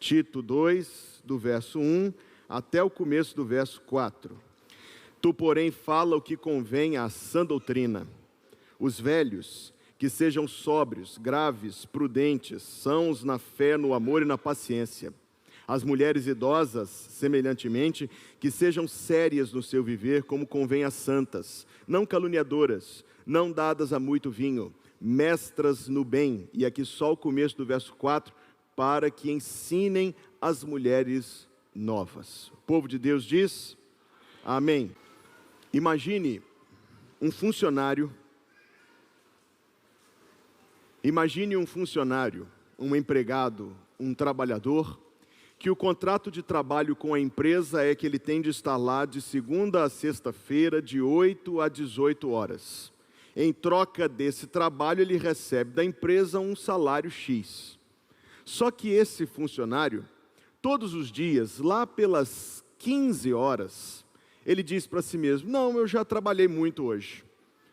Tito 2, do verso 1 até o começo do verso 4. Tu, porém, fala o que convém à sã doutrina. Os velhos, que sejam sóbrios, graves, prudentes, sãos na fé, no amor e na paciência. As mulheres idosas, semelhantemente, que sejam sérias no seu viver, como convém às santas, não caluniadoras, não dadas a muito vinho, mestras no bem. E aqui só o começo do verso 4, para que ensinem as mulheres novas. O povo de Deus diz, amém. Imagine um funcionário, um empregado, um trabalhador, que o contrato de trabalho com a empresa é que ele tem de estar lá de segunda a sexta-feira, de 8 a 18 horas. Em troca desse trabalho, ele recebe da empresa um salário X. Só que esse funcionário, todos os dias, lá pelas 15 horas, ele diz para si mesmo, não, eu já trabalhei muito hoje.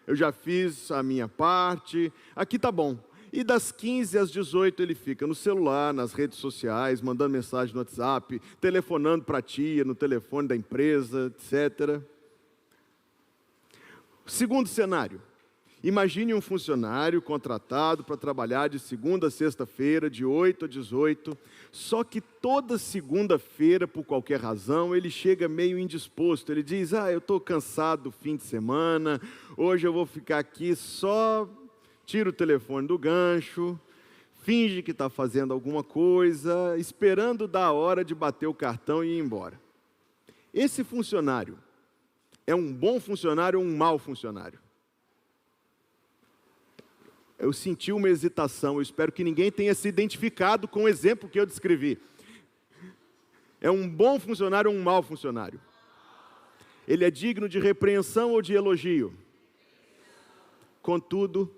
Eu já fiz a minha parte, aqui tá bom. E das 15 às 18 ele fica no celular, nas redes sociais, mandando mensagem no WhatsApp, telefonando para a tia, no telefone da empresa, etc. Segundo cenário, imagine um funcionário contratado para trabalhar de segunda a sexta-feira, de 8 a 18, só que toda segunda-feira, por qualquer razão, ele chega meio indisposto. Ele diz, eu estou cansado do fim de semana, hoje eu vou ficar aqui só... Tira o telefone do gancho, finge que está fazendo alguma coisa, esperando dar a hora de bater o cartão e ir embora. Esse funcionário é um bom funcionário ou um mau funcionário? Eu senti uma hesitação, eu espero que ninguém tenha se identificado com o exemplo que eu descrevi. É um bom funcionário ou um mau funcionário? Ele é digno de repreensão ou de elogio? Contudo,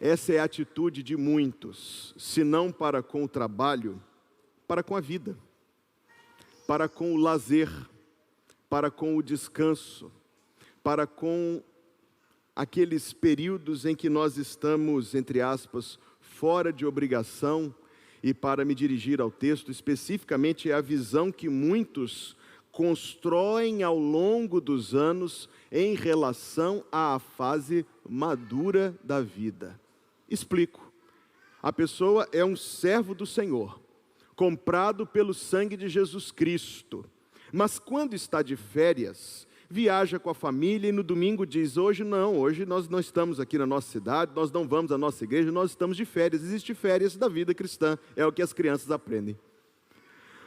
essa é a atitude de muitos, se não para com o trabalho, para com a vida, para com o lazer, para com o descanso, para com aqueles períodos em que nós estamos, entre aspas, fora de obrigação. E para me dirigir ao texto, especificamente é a visão que muitos constroem ao longo dos anos em relação à fase madura da vida. Explico. A pessoa é um servo do Senhor, comprado pelo sangue de Jesus Cristo. Mas quando está de férias, viaja com a família e no domingo diz, hoje nós não estamos aqui na nossa cidade, nós não vamos à nossa igreja, nós estamos de férias. Existe férias da vida cristã, é o que as crianças aprendem.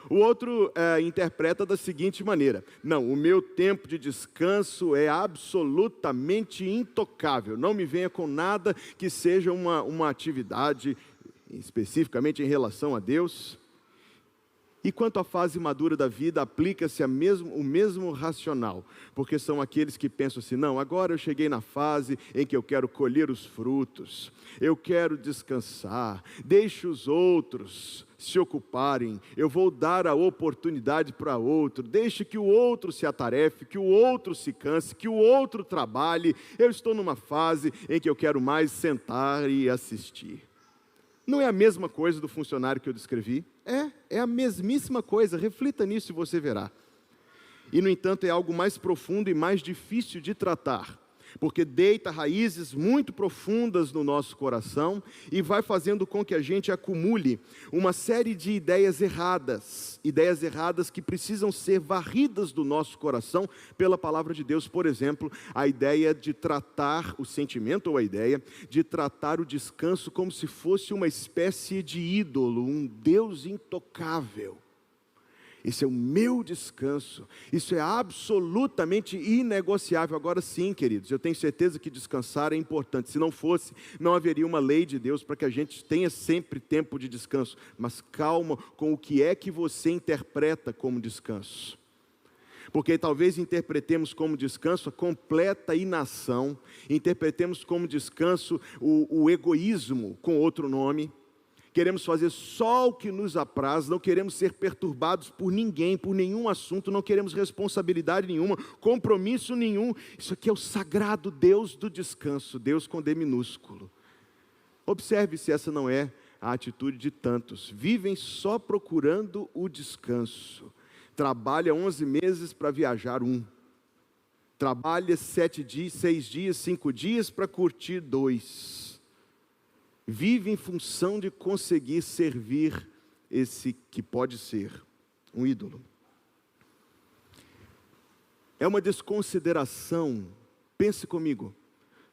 O outro interpreta da seguinte maneira, não, o meu tempo de descanso é absolutamente intocável, não me venha com nada que seja uma atividade, especificamente em relação a Deus. E quanto à fase madura da vida, aplica-se o mesmo racional, porque são aqueles que pensam assim, não, agora eu cheguei na fase em que eu quero colher os frutos, eu quero descansar, deixe os outros se ocuparem, eu vou dar a oportunidade para outro, deixe que o outro se atarefe, que o outro se canse, que o outro trabalhe, eu estou numa fase em que eu quero mais sentar e assistir. Não é a mesma coisa do funcionário que eu descrevi? É a mesmíssima coisa, reflita nisso e você verá. E no entanto é algo mais profundo e mais difícil de tratar, porque deita raízes muito profundas no nosso coração e vai fazendo com que a gente acumule uma série de ideias erradas que precisam ser varridas do nosso coração pela palavra de Deus. Por exemplo, a ideia de tratar o sentimento ou a ideia de tratar o descanso como se fosse uma espécie de ídolo, um Deus intocável. Esse é o meu descanso, isso é absolutamente inegociável. Agora sim, queridos, eu tenho certeza que descansar é importante. Se não fosse, não haveria uma lei de Deus para que a gente tenha sempre tempo de descanso. Mas calma com o que é que você interpreta como descanso. Porque talvez interpretemos como descanso a completa inação, interpretemos como descanso o egoísmo com outro nome. Queremos fazer só o que nos apraz, não queremos ser perturbados por ninguém, por nenhum assunto, não queremos responsabilidade nenhuma, compromisso nenhum. Isso aqui é o sagrado Deus do descanso, Deus com D minúsculo. Observe se essa não é a atitude de tantos. Vivem só procurando o descanso. Trabalha 11 meses para viajar um. Trabalha 7 dias, 6 dias, 5 dias para curtir 2. Vive em função de conseguir servir esse que pode ser um ídolo. É uma desconsideração, pense comigo,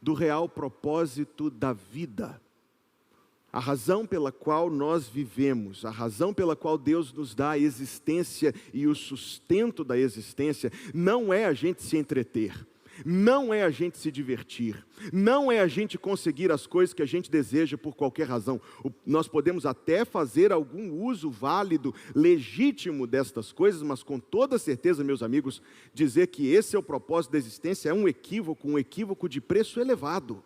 do real propósito da vida. A razão pela qual nós vivemos, a razão pela qual Deus nos dá a existência e o sustento da existência, não é a gente se entreter, não é a gente se divertir, não é a gente conseguir as coisas que a gente deseja por qualquer razão. Nós podemos até fazer algum uso válido, legítimo destas coisas, mas com toda certeza, meus amigos, dizer que esse é o propósito da existência é um equívoco de preço elevado.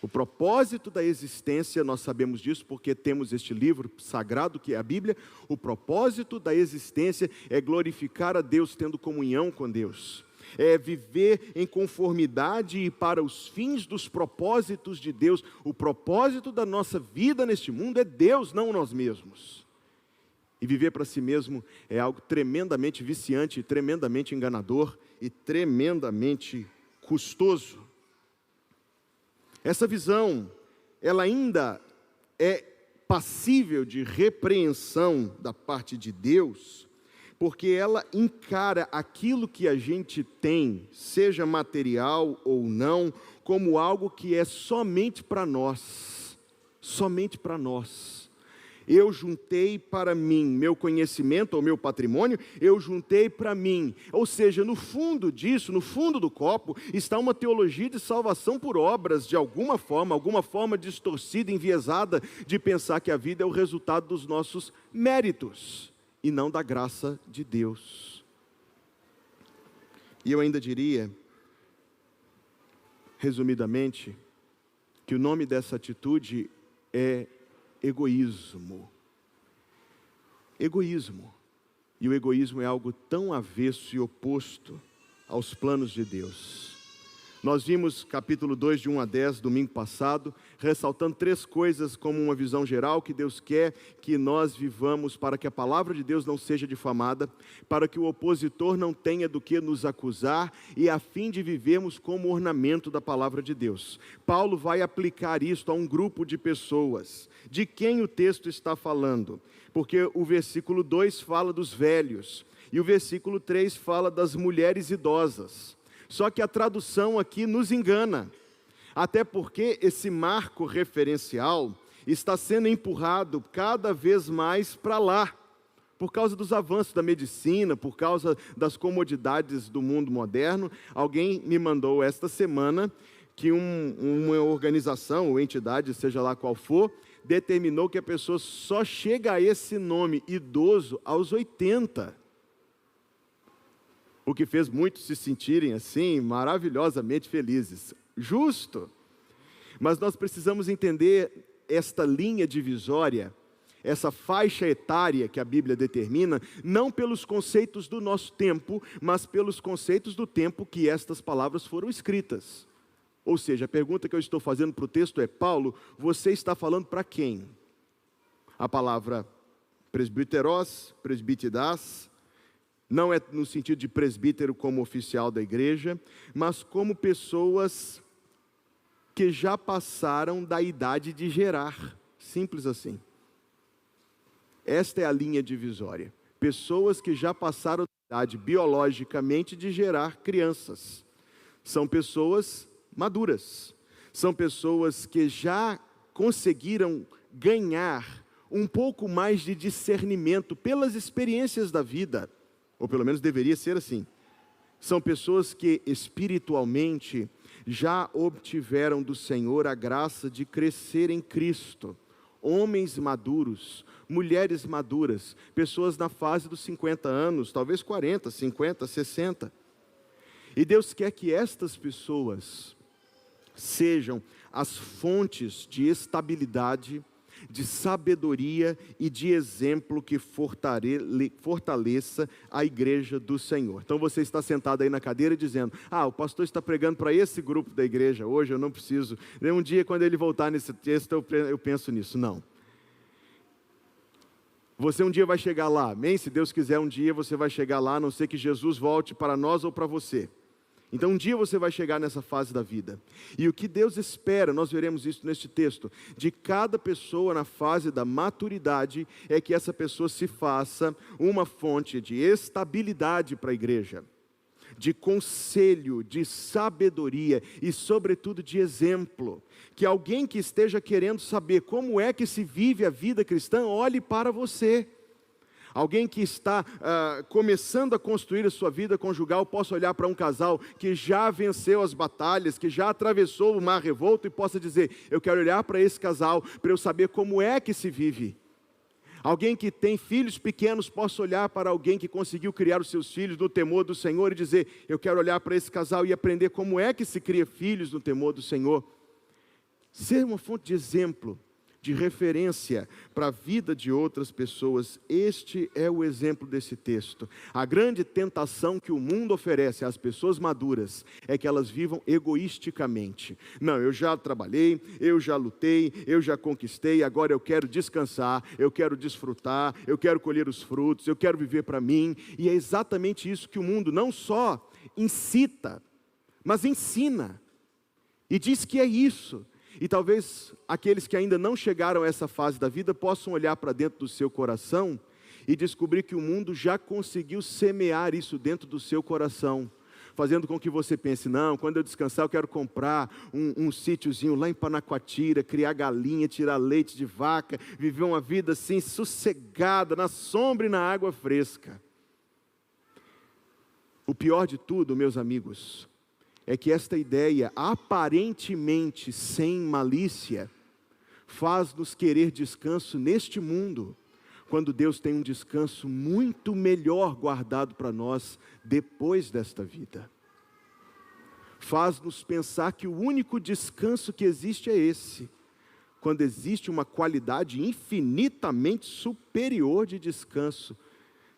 O propósito da existência, nós sabemos disso porque temos este livro sagrado que é a Bíblia. O propósito da existência é glorificar a Deus tendo comunhão com Deus. É viver em conformidade e para os fins dos propósitos de Deus. O propósito da nossa vida neste mundo é Deus, não nós mesmos. E viver para si mesmo é algo tremendamente viciante, tremendamente enganador e tremendamente custoso. Essa visão, ela ainda é passível de repreensão da parte de Deus, porque ela encara aquilo que a gente tem, seja material ou não, como algo que é somente para nós, somente para nós. Eu juntei para mim, meu conhecimento ou meu patrimônio, eu juntei para mim. Ou seja, no fundo disso, no fundo do copo, está uma teologia de salvação por obras, de alguma forma distorcida, enviesada, de pensar que a vida é o resultado dos nossos méritos, e não da graça de Deus. E eu ainda diria, resumidamente, que o nome dessa atitude é egoísmo. Egoísmo. E o egoísmo é algo tão avesso e oposto aos planos de Deus. Nós vimos capítulo 2, de 1 a 10, domingo passado, ressaltando 3 coisas como uma visão geral que Deus quer que nós vivamos para que a palavra de Deus não seja difamada, para que o opositor não tenha do que nos acusar e a fim de vivermos como ornamento da palavra de Deus. Paulo vai aplicar isto a um grupo de pessoas. De quem o texto está falando? Porque o versículo 2 fala dos velhos e o versículo 3 fala das mulheres idosas. Só que a tradução aqui nos engana, até porque esse marco referencial está sendo empurrado cada vez mais para lá, por causa dos avanços da medicina, por causa das comodidades do mundo moderno. Alguém me mandou esta semana que uma organização ou entidade, seja lá qual for, determinou que a pessoa só chega a esse nome idoso aos 80. O que fez muitos se sentirem assim, maravilhosamente felizes. Justo. Mas nós precisamos entender esta linha divisória, essa faixa etária que a Bíblia determina, não pelos conceitos do nosso tempo, mas pelos conceitos do tempo que estas palavras foram escritas. Ou seja, a pergunta que eu estou fazendo para o texto é: Paulo, você está falando para quem? A palavra presbiteros, presbitidas, não é no sentido de presbítero como oficial da igreja, mas como pessoas que já passaram da idade de gerar. Simples assim. Esta é a linha divisória. Pessoas que já passaram da idade biologicamente de gerar crianças. São pessoas maduras. São pessoas que já conseguiram ganhar um pouco mais de discernimento pelas experiências da vida. Ou pelo menos deveria ser assim. São pessoas que espiritualmente já obtiveram do Senhor a graça de crescer em Cristo. Homens maduros, mulheres maduras, pessoas na fase dos 50 anos, talvez 40, 50, 60. E Deus quer que estas pessoas sejam as fontes de estabilidade, de sabedoria e de exemplo que fortaleça a igreja do Senhor. Então você está sentado aí na cadeira dizendo: o pastor está pregando para esse grupo da igreja hoje, eu não preciso. Um dia quando ele voltar nesse texto eu penso nisso. Não. Você um dia vai chegar lá, amém? Se Deus quiser, um dia você vai chegar lá, a não ser que Jesus volte para nós ou para você. Então um dia você vai chegar nessa fase da vida. E o que Deus espera, nós veremos isso neste texto, de cada pessoa na fase da maturidade, é que essa pessoa se faça uma fonte de estabilidade para a igreja, de conselho, de sabedoria e sobretudo de exemplo. Que alguém que esteja querendo saber como é que se vive a vida cristã, olhe para você. Alguém que está começando a construir a sua vida conjugal, possa olhar para um casal que já venceu as batalhas, que já atravessou o mar revolto e possa dizer, eu quero olhar para esse casal, para eu saber como é que se vive. Alguém que tem filhos pequenos, possa olhar para alguém que conseguiu criar os seus filhos no temor do Senhor e dizer, eu quero olhar para esse casal e aprender como é que se cria filhos no temor do Senhor. Ser uma fonte de exemplo, de referência para a vida de outras pessoas. Este é o exemplo desse texto. A grande tentação que o mundo oferece às pessoas maduras é que elas vivam egoisticamente. Não, eu já trabalhei, eu já lutei, eu já conquistei, agora eu quero descansar, eu quero desfrutar, eu quero colher os frutos, eu quero viver para mim. E é exatamente isso que o mundo não só incita, mas ensina. E diz que é isso. E talvez aqueles que ainda não chegaram a essa fase da vida possam olhar para dentro do seu coração e descobrir que o mundo já conseguiu semear isso dentro do seu coração, fazendo com que você pense, não, quando eu descansar eu quero comprar um sítiozinho lá em Panacoatira, criar galinha, tirar leite de vaca, viver uma vida assim sossegada, na sombra e na água fresca. O pior de tudo, meus amigos, é que esta ideia, aparentemente sem malícia, faz-nos querer descanso neste mundo, quando Deus tem um descanso muito melhor guardado para nós depois desta vida. Faz-nos pensar que o único descanso que existe é esse, quando existe uma qualidade infinitamente superior de descanso,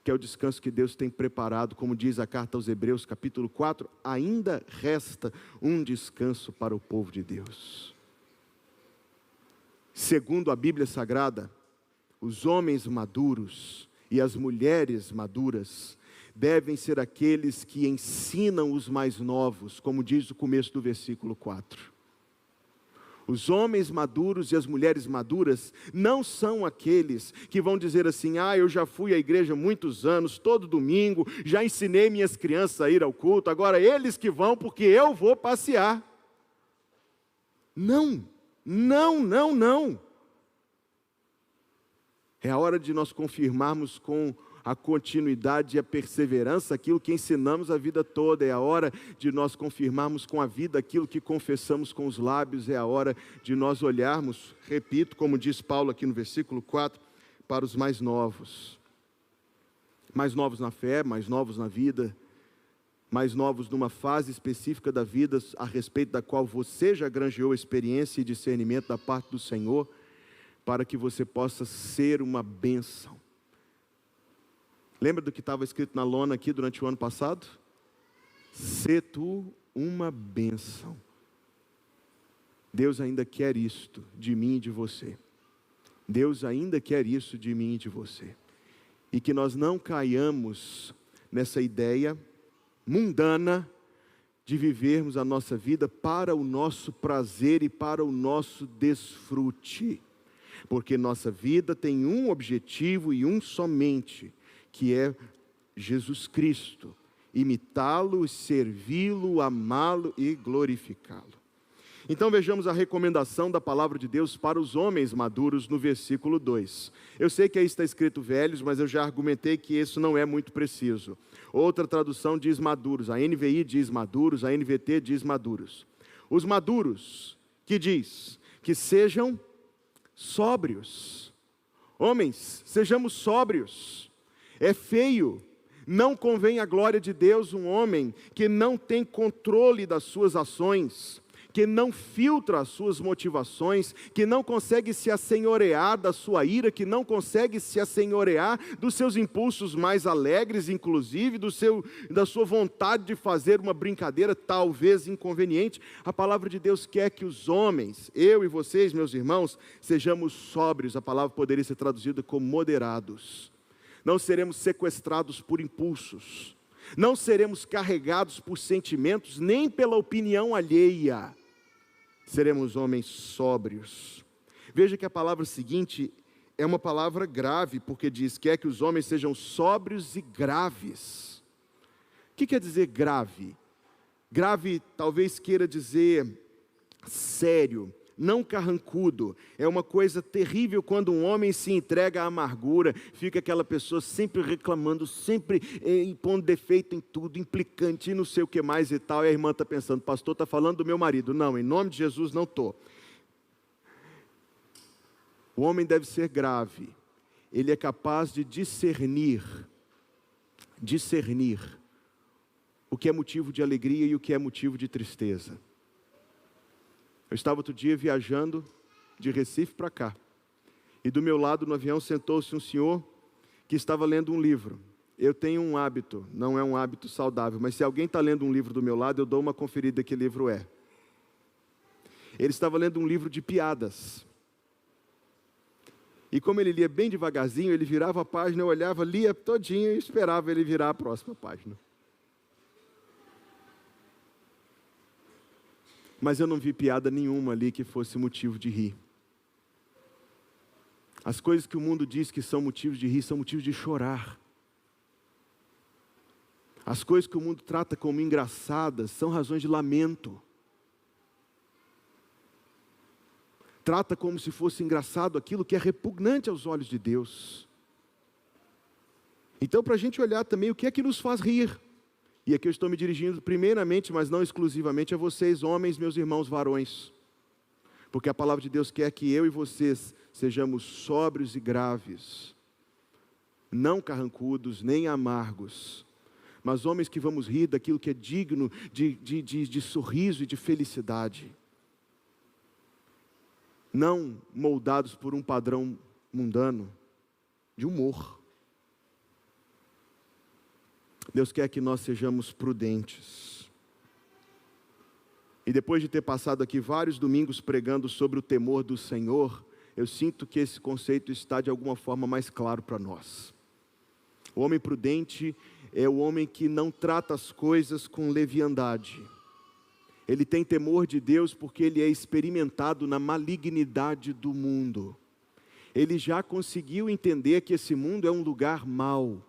que é o descanso que Deus tem preparado, como diz a carta aos Hebreus, capítulo 4, ainda resta um descanso para o povo de Deus. Segundo a Bíblia Sagrada, os homens maduros e as mulheres maduras devem ser aqueles que ensinam os mais novos, como diz o começo do versículo 4. Os homens maduros e as mulheres maduras não são aqueles que vão dizer assim, eu já fui à igreja muitos anos, todo domingo, já ensinei minhas crianças a ir ao culto, agora eles que vão porque eu vou passear. Não, não, não, não. É a hora de nós confirmarmos com a continuidade e a perseverança aquilo que ensinamos a vida toda. É a hora de nós confirmarmos com a vida aquilo que confessamos com os lábios. É a hora de nós olharmos, repito, como diz Paulo aqui no versículo 4, para os mais novos. Mais novos na fé, mais novos na vida, mais novos numa fase específica da vida, a respeito da qual você já granjeou experiência e discernimento da parte do Senhor, para que você possa ser uma bênção. Lembra do que estava escrito na lona aqui durante o ano passado? Sê tu uma bênção. Deus ainda quer isto de mim e de você. Deus ainda quer isso de mim e de você. E que nós não caiamos nessa ideia mundana de vivermos a nossa vida para o nosso prazer e para o nosso desfrute. Porque nossa vida tem um objetivo e um somente, que é Jesus Cristo, imitá-lo, servi-lo, amá-lo e glorificá-lo. Então vejamos a recomendação da palavra de Deus para os homens maduros no versículo 2. Eu sei que aí está escrito velhos, mas eu já argumentei que isso não é muito preciso. Outra tradução diz maduros, a NVI diz maduros, a NVT diz maduros. Os maduros, que diz que sejam sóbrios. Homens, sejamos sóbrios. É feio, não convém à glória de Deus um homem que não tem controle das suas ações, que não filtra as suas motivações, que não consegue se assenhorear da sua ira, que não consegue se assenhorear dos seus impulsos mais alegres, inclusive da sua vontade de fazer uma brincadeira talvez inconveniente. A palavra de Deus quer que os homens, eu e vocês, meus irmãos, sejamos sóbrios. A palavra poderia ser traduzida como moderados. Não seremos sequestrados por impulsos. Não seremos carregados por sentimentos, nem pela opinião alheia. Seremos homens sóbrios. Veja que a palavra seguinte é uma palavra grave, porque diz, quer que os homens sejam sóbrios e graves. O que quer dizer grave? Grave talvez queira dizer sério, não carrancudo. É uma coisa terrível quando um homem se entrega à amargura, fica aquela pessoa sempre reclamando, sempre impondo defeito em tudo, implicante e não sei o que mais e tal. E a irmã está pensando, pastor está falando do meu marido. Não, em nome de Jesus não estou. O homem deve ser grave. Ele é capaz de discernir o que é motivo de alegria e o que é motivo de tristeza. Eu estava outro dia viajando de Recife para cá, e do meu lado no avião sentou-se um senhor que estava lendo um livro. Eu tenho um hábito, não é um hábito saudável, mas se alguém está lendo um livro do meu lado, eu dou uma conferida que livro é. Ele estava lendo um livro de piadas. E como ele lia bem devagarzinho, ele virava a página, eu olhava, lia todinho e esperava ele virar a próxima página. Mas eu não vi piada nenhuma ali que fosse motivo de rir. As coisas que o mundo diz que são motivos de rir, são motivos de chorar. As coisas que o mundo trata como engraçadas, são razões de lamento. Trata como se fosse engraçado aquilo que é repugnante aos olhos de Deus. Então, para a gente olhar também o que é que nos faz rir. E aqui eu estou me dirigindo primeiramente, mas não exclusivamente a vocês, homens, meus irmãos varões. Porque a palavra de Deus quer que eu e vocês sejamos sóbrios e graves. Não carrancudos, nem amargos. Mas homens que vamos rir daquilo que é digno de sorriso e de felicidade. Não moldados por um padrão mundano, de humor. Deus quer que nós sejamos prudentes. E depois de ter passado aqui vários domingos pregando sobre o temor do Senhor, eu sinto que esse conceito está de alguma forma mais claro para nós. O homem prudente é o homem que não trata as coisas com leviandade. Ele tem temor de Deus porque ele é experimentado na malignidade do mundo. Ele já conseguiu entender que esse mundo é um lugar mau.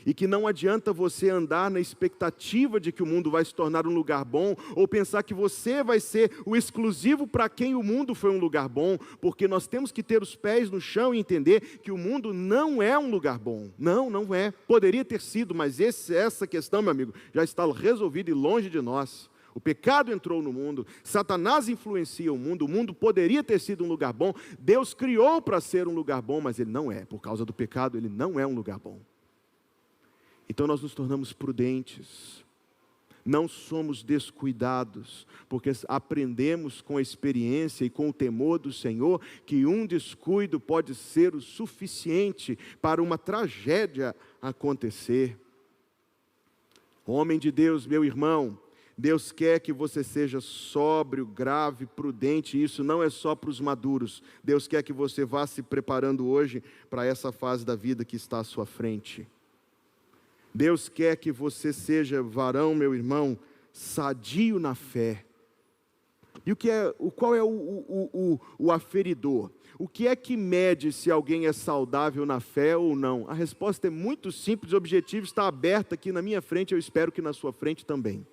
E que não adianta você andar na expectativa de que o mundo vai se tornar um lugar bom, ou pensar que você vai ser o exclusivo para quem o mundo foi um lugar bom, porque nós temos que ter os pés no chão e entender que o mundo não é um lugar bom. Não, não é. Poderia ter sido, mas essa questão, meu amigo, já está resolvida e longe de nós. O pecado entrou no mundo, Satanás influencia o mundo poderia ter sido um lugar bom, Deus criou para ser um lugar bom, mas ele não é. Por causa do pecado, ele não é um lugar bom. Então nós nos tornamos prudentes, não somos descuidados, porque aprendemos com a experiência e com o temor do Senhor, que um descuido pode ser o suficiente para uma tragédia acontecer. Homem de Deus, meu irmão, Deus quer que você seja sóbrio, grave, prudente, isso não é só para os maduros. Deus quer que você vá se preparando hoje para essa fase da vida que está à sua frente. Deus quer que você seja varão, meu irmão, sadio na fé. E qual é o aferidor? O que é que mede se alguém é saudável na fé ou não? A resposta é muito simples, o objetivo está aberto aqui na minha frente, eu espero que na sua frente também.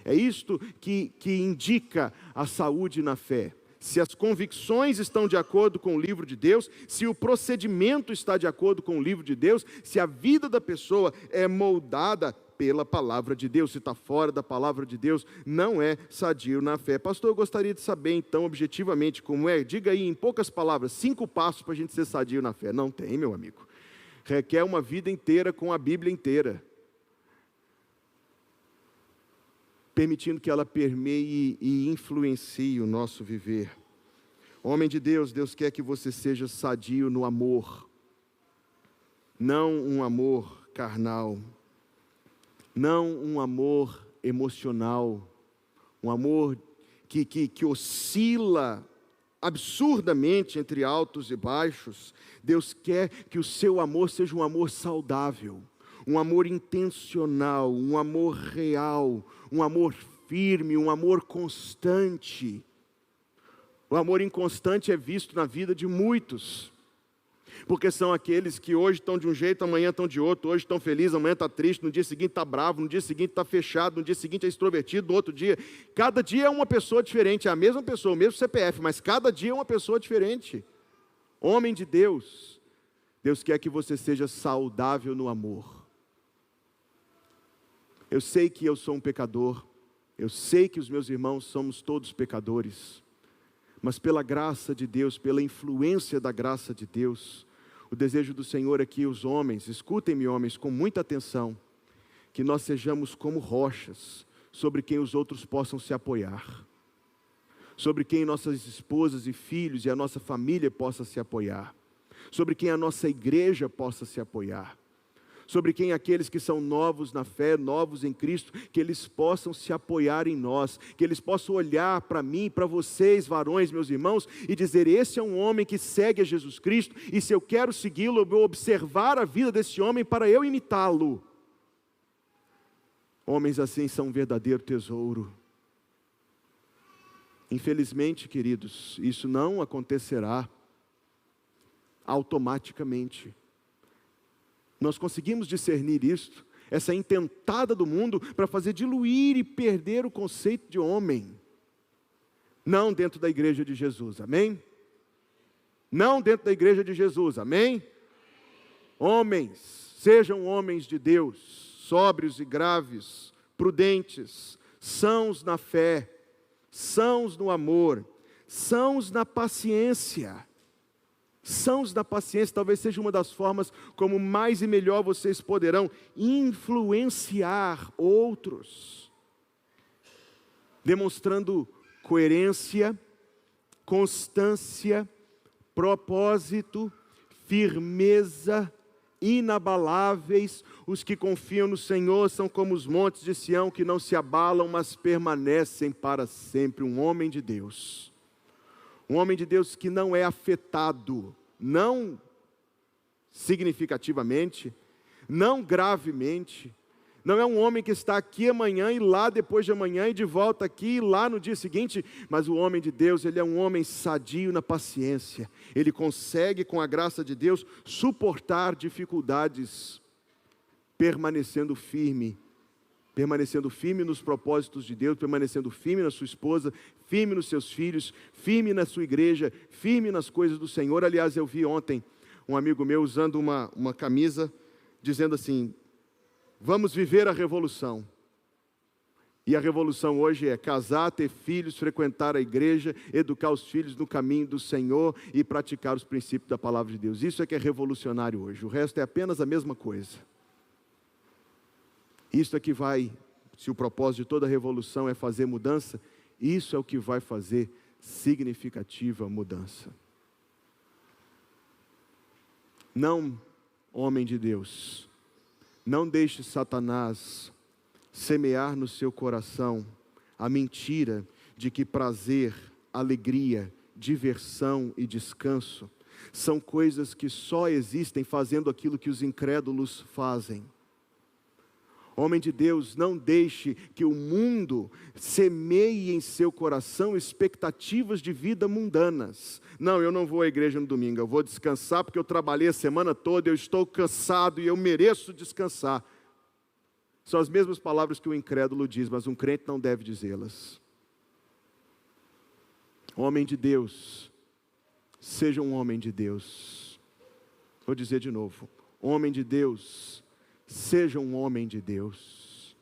É isto que indica a saúde na fé. Se as convicções estão de acordo com o livro de Deus, se o procedimento está de acordo com o livro de Deus, se a vida da pessoa é moldada pela palavra de Deus, se está fora da palavra de Deus, não é sadio na fé. Pastor, eu gostaria de saber então, objetivamente, como é. Diga aí em poucas palavras, 5 passos para a gente ser sadio na fé. Não tem, meu amigo. Requer uma vida inteira com a Bíblia inteira. permitindo que ela permeie e influencie o nosso viver. Homem de Deus, Deus quer que você seja sadio no amor, não um amor carnal, não um amor emocional, um amor que oscila absurdamente entre altos e baixos. Deus quer que o seu amor seja um amor saudável, um amor intencional, um amor real, um amor firme, um amor constante. O amor inconstante é visto na vida de muitos, porque são aqueles que hoje estão de um jeito, amanhã estão de outro, hoje estão felizes, amanhã está triste, no dia seguinte está bravo, no dia seguinte está fechado, no dia seguinte é extrovertido, no outro dia, cada dia é uma pessoa diferente, é a mesma pessoa, o mesmo CPF, mas cada dia é uma pessoa diferente. Homem de Deus, Deus quer que você seja saudável no amor. Eu sei que eu sou um pecador, eu sei que os meus irmãos somos todos pecadores, mas pela graça de Deus, pela influência da graça de Deus, o desejo do Senhor é que os homens, escutem-me homens com muita atenção, que nós sejamos como rochas, sobre quem os outros possam se apoiar, sobre quem nossas esposas e filhos e a nossa família possa se apoiar, sobre quem a nossa igreja possa se apoiar, sobre quem aqueles que são novos na fé, novos em Cristo, que eles possam se apoiar em nós, que eles possam olhar para mim, para vocês, varões, meus irmãos, e dizer: esse é um homem que segue a Jesus Cristo, e se eu quero segui-lo, eu vou observar a vida desse homem para eu imitá-lo. Homens assim são um verdadeiro tesouro. Infelizmente, queridos, isso não acontecerá automaticamente. Nós conseguimos discernir isto, essa intentada do mundo, para fazer diluir e perder o conceito de homem. Não dentro da igreja de Jesus, amém? Não dentro da igreja de Jesus, amém? Homens, sejam homens de Deus, sóbrios e graves, prudentes, sãos na fé, sãos no amor, sãos na paciência. Sãos da paciência talvez seja uma das formas como mais e melhor vocês poderão influenciar outros, demonstrando coerência, constância, propósito, firmeza, inabaláveis. Os que confiam no Senhor são como os montes de Sião, que não se abalam, mas permanecem para sempre. Um homem de Deus que não é afetado, não significativamente, não gravemente, não é um homem que está aqui amanhã e lá depois de amanhã e de volta aqui e lá no dia seguinte, mas o homem de Deus, ele é um homem sadio na paciência, ele consegue com a graça de Deus suportar dificuldades, permanecendo firme nos propósitos de Deus, permanecendo firme na sua esposa, firme nos seus filhos, firme na sua igreja, firme nas coisas do Senhor. Aliás, eu vi ontem um amigo meu usando uma camisa, dizendo assim: vamos viver a revolução. E a revolução hoje é casar, ter filhos, frequentar a igreja, educar os filhos no caminho do Senhor e praticar os princípios da palavra de Deus. Isso é que é revolucionário hoje, o resto é apenas a mesma coisa. Isso é que vai, se o propósito de toda revolução é fazer mudança, isso é o que vai fazer significativa mudança. Não, homem de Deus, não deixe Satanás semear no seu coração a mentira de que prazer, alegria, diversão e descanso são coisas que só existem fazendo aquilo que os incrédulos fazem. Homem de Deus, não deixe que o mundo semeie em seu coração expectativas de vida mundanas. Não, eu não vou à igreja no domingo, eu vou descansar porque eu trabalhei a semana toda, eu estou cansado e eu mereço descansar. São as mesmas palavras que o incrédulo diz, mas um crente não deve dizê-las. Homem de Deus, seja um homem de Deus. Vou dizer de novo, homem de Deus, seja um homem de Deus,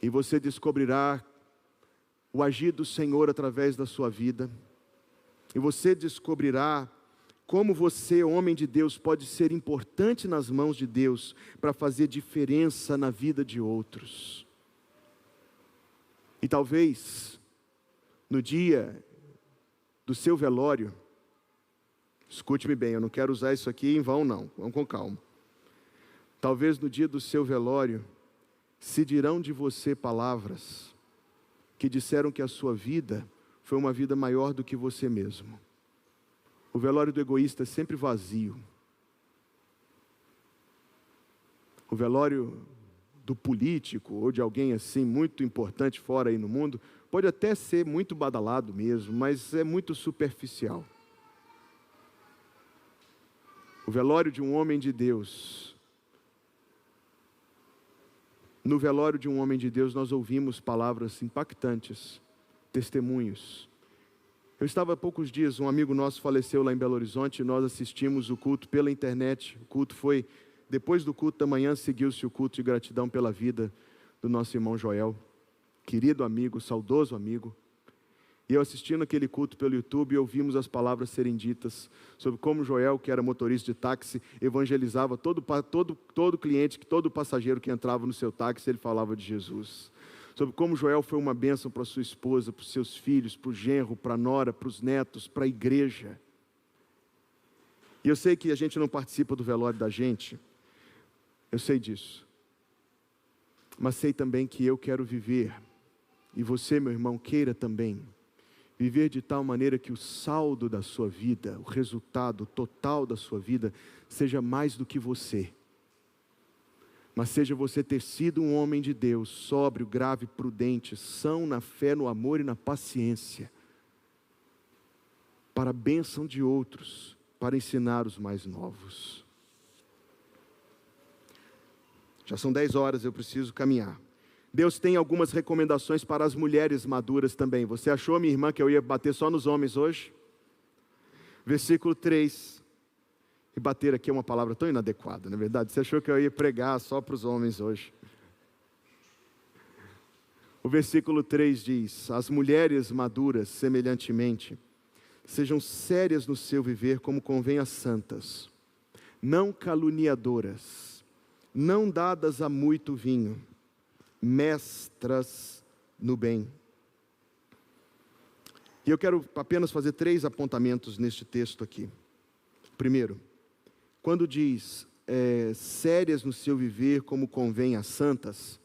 e você descobrirá o agir do Senhor através da sua vida, e você descobrirá como você, homem de Deus, pode ser importante nas mãos de Deus, para fazer diferença na vida de outros. E talvez, no dia do seu velório, escute-me bem, eu não quero usar isso aqui em vão não, vamos com calma. Talvez no dia do seu velório, se dirão de você palavras que disseram que a sua vida foi uma vida maior do que você mesmo. O velório do egoísta é sempre vazio. O velório do político ou de alguém assim muito importante fora aí no mundo pode até ser muito badalado mesmo, mas é muito superficial. O velório de um homem de Deus. No velório de um homem de Deus nós ouvimos palavras impactantes, testemunhos. Eu estava há poucos dias, um amigo nosso faleceu lá em Belo Horizonte e nós assistimos o culto pela internet. O culto foi, depois do culto da manhã, seguiu-se o culto de gratidão pela vida do nosso irmão Joel, querido amigo, saudoso amigo. E eu assistindo aquele culto pelo YouTube, ouvimos as palavras serem ditas sobre como Joel, que era motorista de táxi, evangelizava todo cliente, todo passageiro que entrava no seu táxi, ele falava de Jesus. Sobre como Joel foi uma bênção para sua esposa, para os seus filhos, para o genro, para a nora, para os netos, para a igreja. E eu sei que a gente não participa do velório da gente, eu sei disso. Mas sei também que eu quero viver, e você, meu irmão, queira também, viver de tal maneira que o saldo da sua vida, o resultado total da sua vida, seja mais do que você. Mas seja você ter sido um homem de Deus, sóbrio, grave, prudente, são na fé, no amor e na paciência, para a bênção de outros, para ensinar os mais novos. Já são 10 horas, eu preciso caminhar. Deus tem algumas recomendações para as mulheres maduras também. Você achou, minha irmã, que eu ia bater só nos homens hoje? Versículo 3. E bater aqui é uma palavra tão inadequada, não é verdade? Você achou que eu ia pregar só para os homens hoje? O versículo 3 diz: as mulheres maduras, semelhantemente, sejam sérias no seu viver como convém às santas, não caluniadoras, não dadas a muito vinho, mestras no bem. E eu quero apenas fazer 3 apontamentos neste texto aqui. Primeiro, quando diz sérias no seu viver como convém às santas,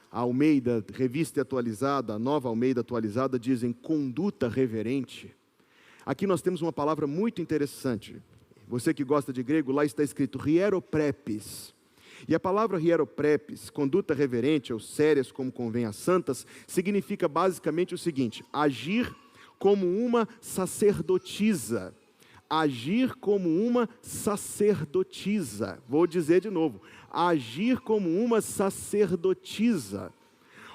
a Almeida, revista atualizada, a nova Almeida atualizada, dizem conduta reverente. Aqui nós temos uma palavra muito interessante. Você que gosta de grego, lá está escrito hieroprepes. E a palavra hieroprepes, conduta reverente ou sérias como convém às santas, significa basicamente o seguinte: agir como uma sacerdotisa. Agir como uma sacerdotisa. Vou dizer de novo: agir como uma sacerdotisa.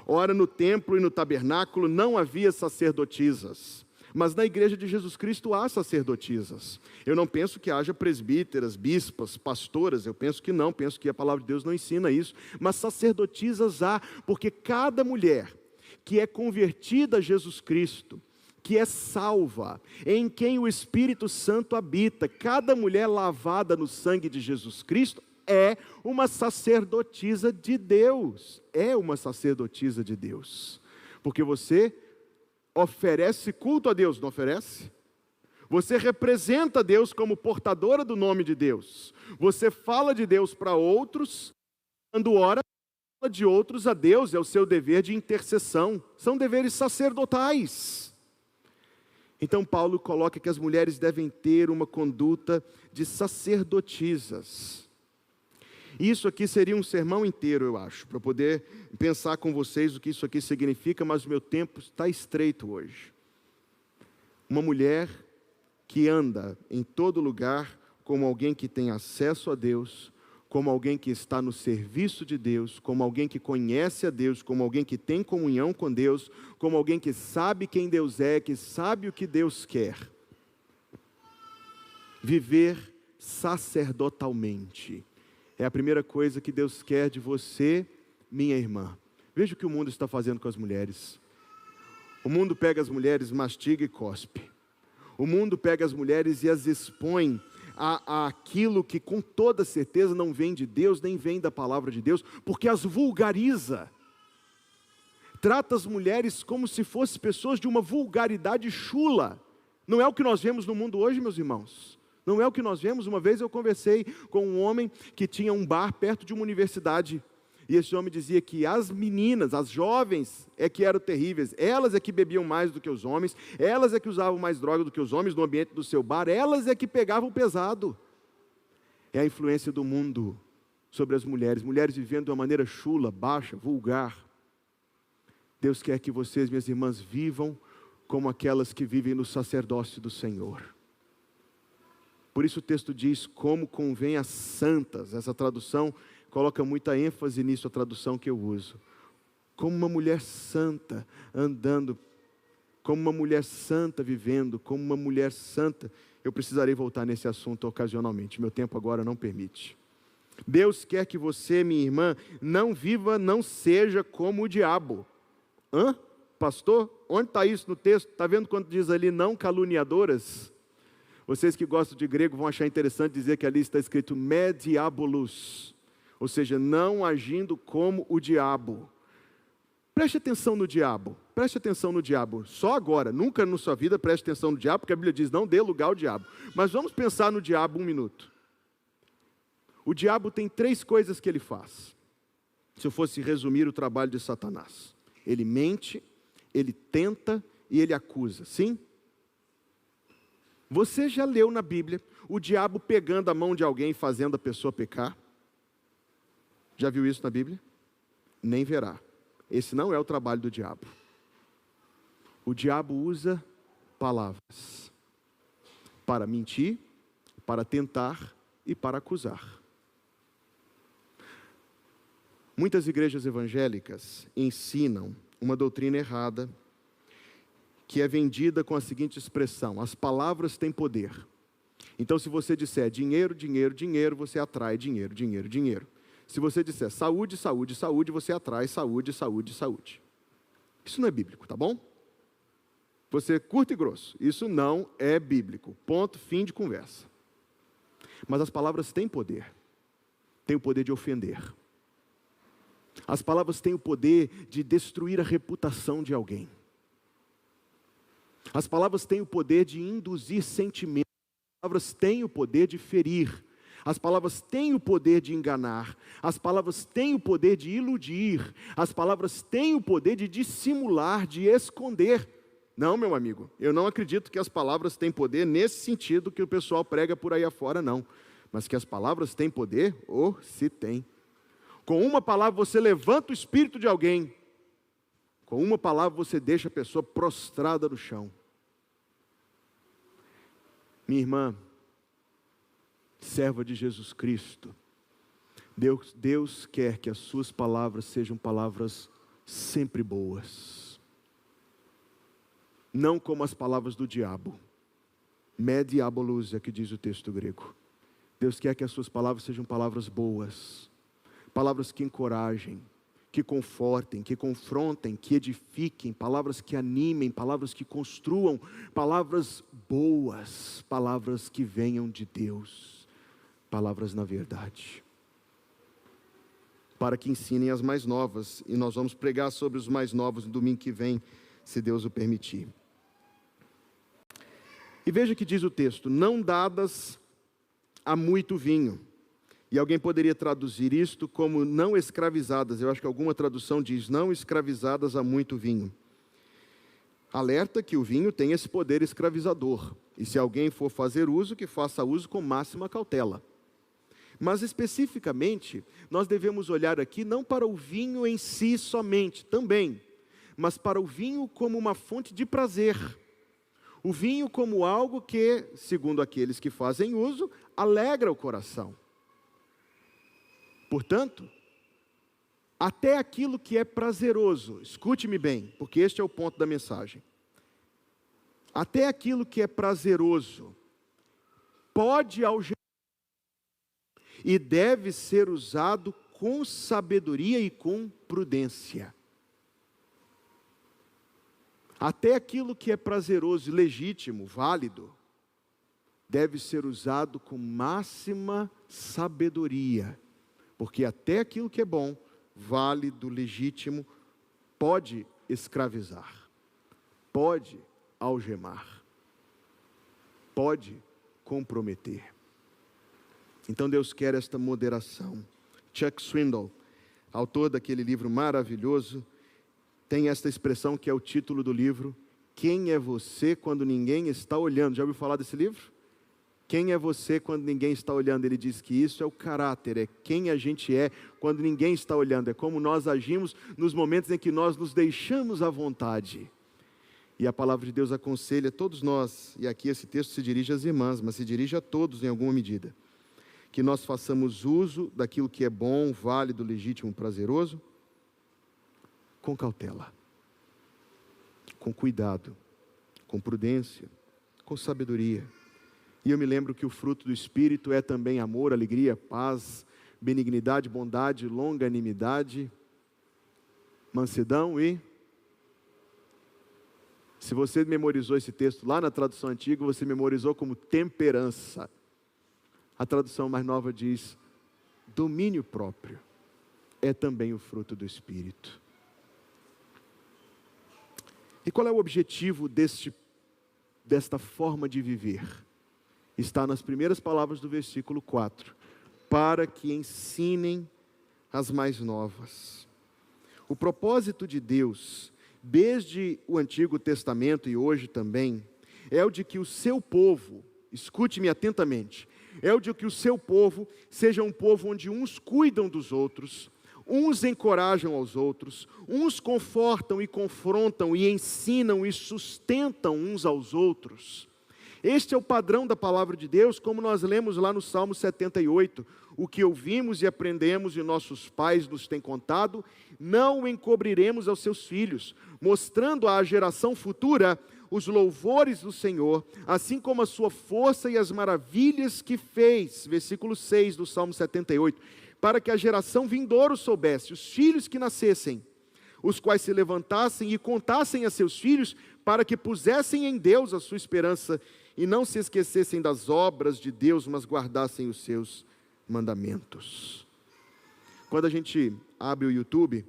Ora, no templo e no tabernáculo não havia sacerdotisas, mas na igreja de Jesus Cristo há sacerdotisas. Eu não penso que haja presbíteras, bispas, pastoras, eu penso que não, penso que a palavra de Deus não ensina isso, mas sacerdotisas há, porque cada mulher que é convertida a Jesus Cristo, que é salva, em quem o Espírito Santo habita, cada mulher lavada no sangue de Jesus Cristo, é uma sacerdotisa de Deus, é uma sacerdotisa de Deus, porque você oferece culto a Deus, não oferece? Você representa Deus como portadora do nome de Deus, você fala de Deus para outros, quando ora, fala de outros a Deus, é o seu dever de intercessão, são deveres sacerdotais. Então Paulo coloca que as mulheres devem ter uma conduta de sacerdotisas. Isso aqui seria um sermão inteiro, eu acho, para poder pensar com vocês o que isso aqui significa, mas o meu tempo está estreito hoje. Uma mulher que anda em todo lugar como alguém que tem acesso a Deus, como alguém que está no serviço de Deus, como alguém que conhece a Deus, como alguém que tem comunhão com Deus, como alguém que sabe quem Deus é, que sabe o que Deus quer. Viver sacerdotalmente é a primeira coisa que Deus quer de você, minha irmã. Veja o que o mundo está fazendo com as mulheres. O mundo pega as mulheres, mastiga e cospe. O mundo pega as mulheres e as expõe a aquilo que com toda certeza não vem de Deus, nem vem da palavra de Deus, porque as vulgariza. trata as mulheres como se fossem pessoas de uma vulgaridade chula. Não é o que nós vemos no mundo hoje, meus irmãos. Não é o que nós vemos. Uma vez eu conversei com um homem que tinha um bar perto de uma universidade. E esse homem dizia que as meninas, as jovens, é que eram terríveis. Elas é que bebiam mais do que os homens. Elas é que usavam mais droga do que os homens no ambiente do seu bar. Elas é que pegavam pesado. É a influência do mundo sobre as mulheres. Mulheres vivendo de uma maneira chula, baixa, vulgar. Deus quer que vocês, minhas irmãs, vivam como aquelas que vivem no sacerdócio do Senhor. Por isso o texto diz, como convém às santas. Essa tradução coloca muita ênfase nisso, a tradução que eu uso. Como uma mulher santa andando, como uma mulher santa vivendo, como uma mulher santa. Eu precisarei voltar nesse assunto ocasionalmente, meu tempo agora não permite. Deus quer que você, minha irmã, não viva, não seja como o diabo. Hã? Pastor, onde está isso no texto? Está vendo quando diz ali, não caluniadoras? Vocês que gostam de grego vão achar interessante dizer que ali está escrito me diabolus, ou seja, não agindo como o diabo. Preste atenção no diabo, preste atenção no diabo. Só agora, nunca na sua vida preste atenção no diabo, porque a Bíblia diz, não dê lugar ao diabo. Mas vamos pensar no diabo um minuto. O diabo tem 3 coisas que ele faz. Se eu fosse resumir o trabalho de Satanás. Ele mente, ele tenta e ele acusa, sim? Você já leu na Bíblia o diabo pegando a mão de alguém e fazendo a pessoa pecar? Já viu isso na Bíblia? Nem verá. Esse não é o trabalho do diabo. O diabo usa palavras para mentir, para tentar e para acusar. Muitas igrejas evangélicas ensinam uma doutrina errada, que é vendida com a seguinte expressão: as palavras têm poder. Então, se você disser dinheiro, dinheiro, dinheiro, você atrai dinheiro, dinheiro, dinheiro. Se você disser saúde, saúde, saúde, você atrai saúde, saúde, saúde. Isso não é bíblico, tá bom? Você curto e grosso. Isso não é bíblico. Ponto, fim de conversa. Mas as palavras têm poder. Têm o poder de ofender. As palavras têm o poder de destruir a reputação de alguém. As palavras têm o poder de induzir sentimentos. As palavras têm o poder de ferir. As palavras têm o poder de enganar. As palavras têm o poder de iludir. As palavras têm o poder de dissimular, de esconder. Não, meu amigo, eu não acredito que as palavras têm poder nesse sentido que o pessoal prega por aí afora, não. Mas que as palavras têm poder? Oh, se tem. Com uma palavra você levanta o espírito de alguém. Com uma palavra você deixa a pessoa prostrada no chão. Minha irmã, serva de Jesus Cristo, Deus quer que as suas palavras sejam palavras sempre boas. Não como as palavras do diabo. Me diabolus é que diz o texto grego. Deus quer que as suas palavras sejam palavras boas. Palavras que encorajem, que confortem, que confrontem, que edifiquem, palavras que animem, palavras que construam, palavras boas, palavras que venham de Deus, palavras na verdade. Para que ensinem as mais novas, e nós vamos pregar sobre os mais novos no domingo que vem, se Deus o permitir. E veja que diz o texto, não dadas a muito vinho. E alguém poderia traduzir isto como não escravizadas. Eu acho que alguma tradução diz, não escravizadas a muito vinho. Alerta que o vinho tem esse poder escravizador. E se alguém for fazer uso, que faça uso com máxima cautela. Mas especificamente, nós devemos olhar aqui não para o vinho em si somente, também. Mas para o vinho como uma fonte de prazer. O vinho como algo que, segundo aqueles que fazem uso, alegra o coração. Portanto, até aquilo que é prazeroso, escute-me bem, porque este é o ponto da mensagem. Até aquilo que é prazeroso pode algemar e deve ser usado com sabedoria e com prudência. Até aquilo que é prazeroso, legítimo, válido, deve ser usado com máxima sabedoria. Porque até aquilo que é bom, válido, legítimo, pode escravizar, pode algemar, pode comprometer. Então Deus quer esta moderação. Chuck Swindoll, autor daquele livro maravilhoso, tem esta expressão que é o título do livro: quem é você quando ninguém está olhando? Já ouviu falar desse livro? Quem é você quando ninguém está olhando? Ele diz que isso é o caráter, é quem a gente é quando ninguém está olhando, é como nós agimos nos momentos em que nós nos deixamos à vontade. E a palavra de Deus aconselha todos nós, e aqui esse texto se dirige às irmãs, mas se dirige a todos em alguma medida, que nós façamos uso daquilo que é bom, válido, legítimo, prazeroso, com cautela, com cuidado, com prudência, com sabedoria. E eu me lembro que o fruto do Espírito é também amor, alegria, paz, benignidade, bondade, longanimidade, mansidão e... Se você memorizou esse texto lá na tradução antiga, você memorizou como temperança. A tradução mais nova diz, domínio próprio é também o fruto do Espírito. E qual é o objetivo desta forma de viver? Está nas primeiras palavras do versículo 4. Para que ensinem as mais novas. O propósito de Deus, desde o Antigo Testamento e hoje também, é o de que o seu povo, escute-me atentamente, é o de que o seu povo seja um povo onde uns cuidam dos outros, uns encorajam aos outros, uns confortam e confrontam e ensinam e sustentam uns aos outros. Este é o padrão da palavra de Deus, como nós lemos lá no Salmo 78. O que ouvimos e aprendemos e nossos pais nos têm contado, não o encobriremos aos seus filhos, mostrando à geração futura os louvores do Senhor, assim como a sua força e as maravilhas que fez. Versículo 6 do Salmo 78. Para que a geração vindoura soubesse, os filhos que nascessem, os quais se levantassem e contassem a seus filhos, para que pusessem em Deus a sua esperança e não se esquecessem das obras de Deus, mas guardassem os seus mandamentos. Quando a gente abre o YouTube,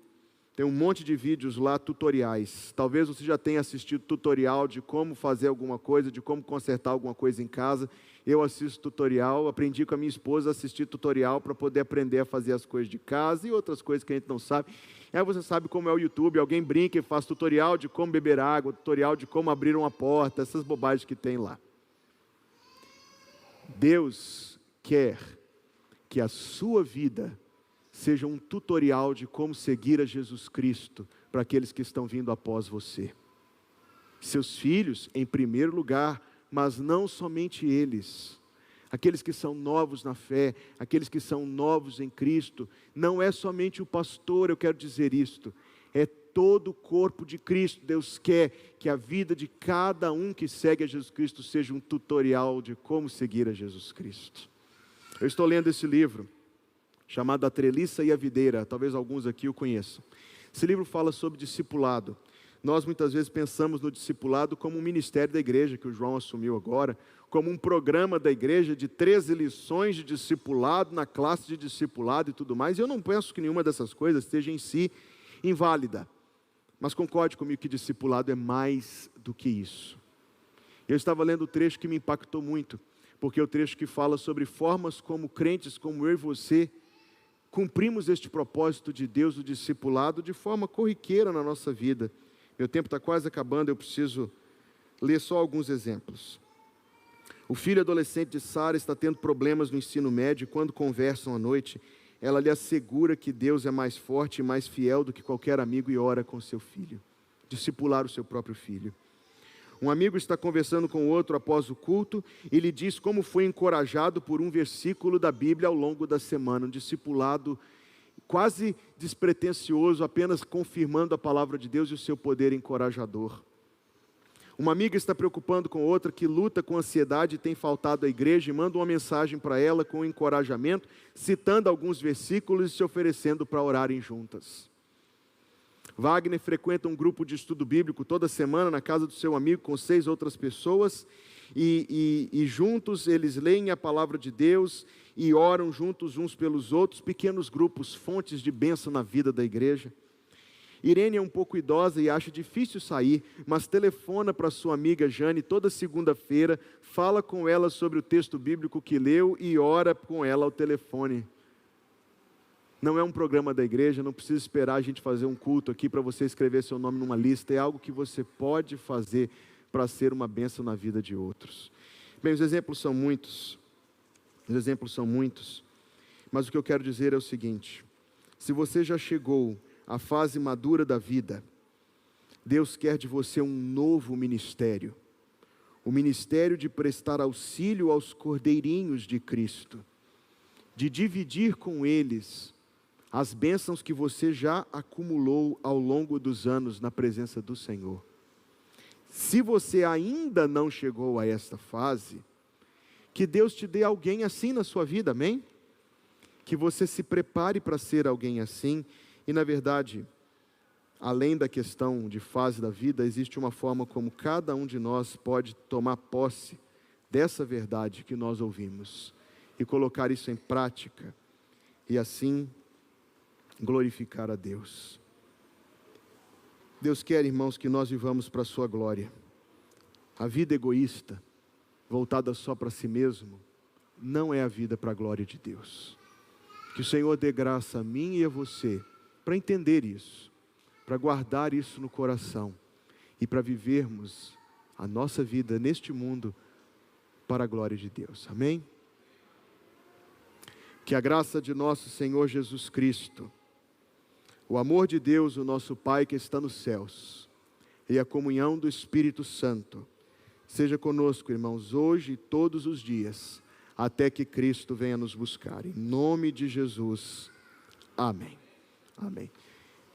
tem um monte de vídeos lá, tutoriais. Talvez você já tenha assistido tutorial de como fazer alguma coisa, de como consertar alguma coisa em casa. Eu assisto tutorial, aprendi com a minha esposa a assistir tutorial para poder aprender a fazer as coisas de casa e outras coisas que a gente não sabe. Aí você sabe como é o YouTube, alguém brinca e faz tutorial de como beber água, tutorial de como abrir uma porta, essas bobagens que tem lá. Deus quer que a sua vida seja um tutorial de como seguir a Jesus Cristo para aqueles que estão vindo após você. Seus filhos, em primeiro lugar, mas não somente eles. Aqueles que são novos na fé, aqueles que são novos em Cristo, não é somente o pastor, eu quero dizer isto, é todo o corpo de Cristo. Deus quer que a vida de cada um que segue a Jesus Cristo seja um tutorial de como seguir a Jesus Cristo. Eu estou lendo esse livro, chamado A Treliça e a Videira, talvez alguns aqui o conheçam. Esse livro fala sobre discipulado. Nós muitas vezes pensamos no discipulado como um ministério da igreja, que o João assumiu agora, como um programa da igreja de 13 lições de discipulado, na classe de discipulado e tudo mais. E eu não penso que nenhuma dessas coisas esteja em si inválida. Mas concorde comigo que discipulado é mais do que isso. Eu estava lendo o trecho que me impactou muito, porque é o trecho que fala sobre formas como crentes, como eu e você, cumprimos este propósito de Deus, o discipulado, de forma corriqueira na nossa vida. Meu tempo está quase acabando, eu preciso ler só alguns exemplos. O filho adolescente de Sara está tendo problemas no ensino médio, e quando conversam à noite, ela lhe assegura que Deus é mais forte e mais fiel do que qualquer amigo e ora com seu filho. Discipular o seu próprio filho. Um amigo está conversando com o outro após o culto e lhe diz como foi encorajado por um versículo da Bíblia ao longo da semana. Um discipulado quase despretensioso, apenas confirmando a palavra de Deus e o seu poder encorajador. Uma amiga está preocupando com outra que luta com ansiedade e tem faltado à igreja e manda uma mensagem para ela com encorajamento, citando alguns versículos e se oferecendo para orarem juntas. Wagner frequenta um grupo de estudo bíblico toda semana na casa do seu amigo com 6 outras pessoas e juntos eles leem a palavra de Deus e oram juntos uns pelos outros, pequenos grupos, fontes de bênção na vida da igreja. Irene é um pouco idosa e acha difícil sair, mas telefona para sua amiga Jane toda segunda-feira, fala com ela sobre o texto bíblico que leu e ora com ela ao telefone. Não é um programa da igreja, não precisa esperar a gente fazer um culto aqui para você escrever seu nome numa lista, é algo que você pode fazer para ser uma bênção na vida de outros. Bem, os exemplos são muitos, mas o que eu quero dizer é o seguinte: se você já chegou à fase madura da vida, Deus quer de você um novo ministério, o ministério de prestar auxílio aos cordeirinhos de Cristo, de dividir com eles as bênçãos que você já acumulou ao longo dos anos na presença do Senhor. Se você ainda não chegou a esta fase, que Deus te dê alguém assim na sua vida, amém? Que você se prepare para ser alguém assim, e na verdade, além da questão de fase da vida, existe uma forma como cada um de nós pode tomar posse dessa verdade que nós ouvimos, e colocar isso em prática, e assim glorificar a Deus. Deus quer, irmãos, que nós vivamos para a sua glória. A vida egoísta, voltada só para si mesmo, não é a vida para a glória de Deus. Que o Senhor dê graça a mim e a você, para entender isso, para guardar isso no coração, e para vivermos a nossa vida neste mundo, para a glória de Deus, amém? Que a graça de nosso Senhor Jesus Cristo, o amor de Deus, o nosso Pai que está nos céus, e a comunhão do Espírito Santo, seja conosco, irmãos, hoje e todos os dias, até que Cristo venha nos buscar. Em nome de Jesus, amém. Amém.